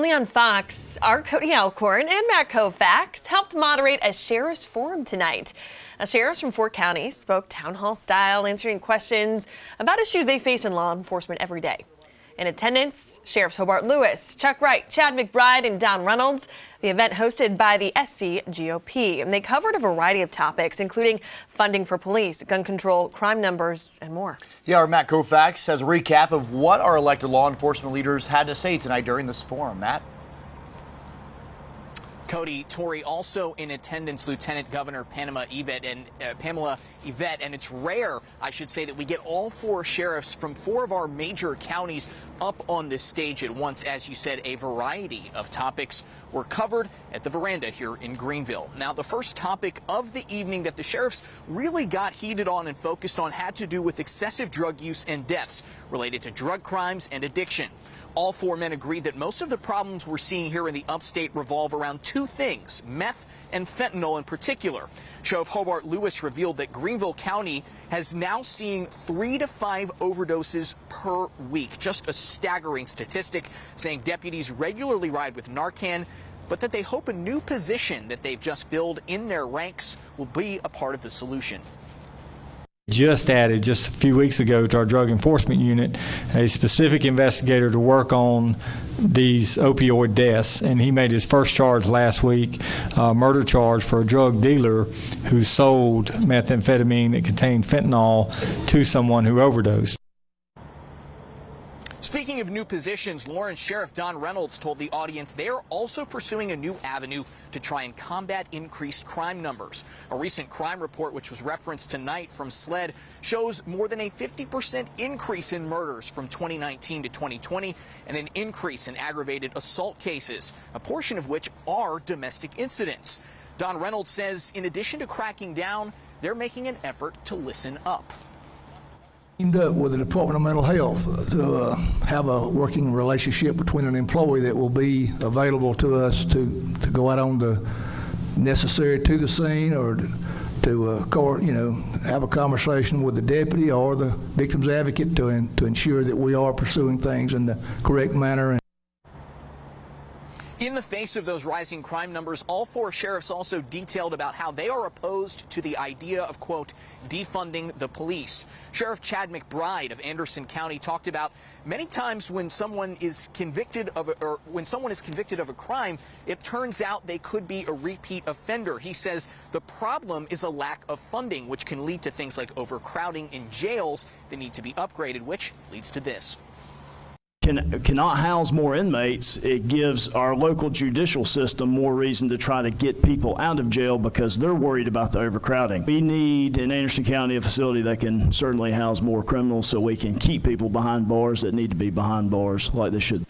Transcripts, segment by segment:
only on Fox. Our Cody Alcorn and Matt Koufax helped moderate a sheriff's forum tonight. Sheriffs from 4 counties spoke town hall style, answering questions about issues they face in law enforcement every day. In attendance, Sheriffs Hobart Lewis, Chuck Wright, Chad McBride, and Don Reynolds. The event hosted by the SC GOP, and they covered a variety of topics, including funding for police, gun control, crime numbers, and more. Yeah, our Matt Koufax has a recap of what our elected law enforcement leaders had to say tonight during this forum. Matt? Cody, Tori, also in attendance, Lieutenant Governor Pamela Yvette, and it's rare, I should say, that we get all 4 sheriffs from 4 of our major counties up on this stage at once. As you said, a variety of topics were covered at the veranda here in Greenville. Now, the first topic of the evening that the sheriffs really got heated on and focused on had to do with excessive drug use and deaths related to drug crimes and addiction. All 4 men agreed that most of the problems we're seeing here in the upstate revolve around 2 things, meth and fentanyl in particular. Sheriff Hobart Lewis revealed that Greenville County has now seen 3 to 5 overdoses per week. Just a staggering statistic, saying deputies regularly ride with Narcan, but that they hope a new position that they've just filled in their ranks will be a part of the solution. Just added just a few weeks ago to our drug enforcement unit a specific investigator to work on these opioid deaths, and he made his first charge last week, murder charge for a drug dealer who sold methamphetamine that contained fentanyl to someone who overdosed. Speaking of new positions, Lawrence Sheriff Don Reynolds told the audience they are also pursuing a new avenue to try and combat increased crime numbers. A recent crime report, which was referenced tonight from SLED, shows more than a 50% increase in murders from 2019 to 2020 and an increase in aggravated assault cases, a portion of which are domestic incidents. Don Reynolds says in addition to cracking down, they're making an effort to listen up. Teamed up with the Department of Mental Health to have a working relationship between an employee that will be available to us to go out on the necessary to the scene, or to have a conversation with the deputy or the victim's advocate to ensure that we are pursuing things in the correct manner. In the face of those rising crime numbers, all 4 sheriffs also detailed about how they are opposed to the idea of, quote, defunding the police. Sheriff Chad McBride of Anderson County talked about many times when someone is convicted of a crime, it turns out they could be a repeat offender. He says the problem is a lack of funding, which can lead to things like overcrowding in jails that need to be upgraded, which leads to this. Cannot house more inmates. It gives our local judicial system more reason to try to get people out of jail because they're worried about the overcrowding. We need in Anderson County a facility that can certainly house more criminals so we can keep people behind bars that need to be behind bars like they should.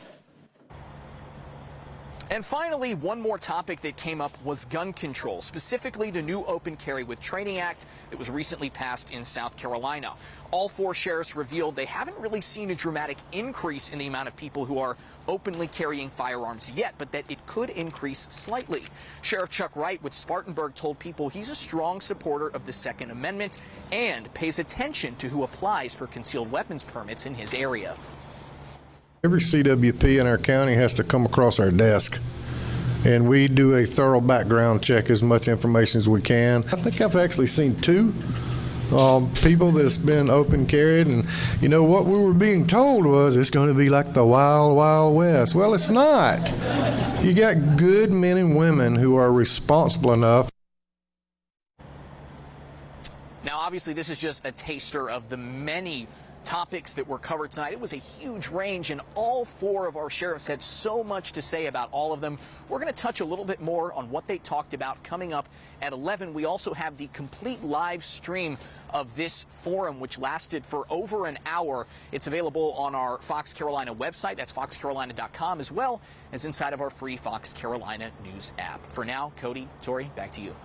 And finally, one more topic that came up was gun control, specifically the new Open Carry with Training Act that was recently passed in South Carolina. All 4 sheriffs revealed they haven't really seen a dramatic increase in the amount of people who are openly carrying firearms yet, but that it could increase slightly. Sheriff Chuck Wright with Spartanburg told people he's a strong supporter of the Second Amendment and pays attention to who applies for concealed weapons permits in his area. Every CWP in our county has to come across our desk, and we do a thorough background check, as much information as we can. I think I've actually seen 2 people that's been open carried, and you know what we were being told was it's going to be like the wild, wild west. Well, it's not. You got good men and women who are responsible enough. Now, obviously, this is just a taster of the many topics that were covered tonight. It was a huge range, and all 4 of our sheriffs had so much to say about all of them. We're going to touch a little bit more on what they talked about coming up at 11. We also have the complete live stream of this forum, which lasted for over an hour. It's available on our Fox Carolina website. That's foxcarolina.com, as well as inside of our free Fox Carolina News app. For now, Cody, Tori, back to you.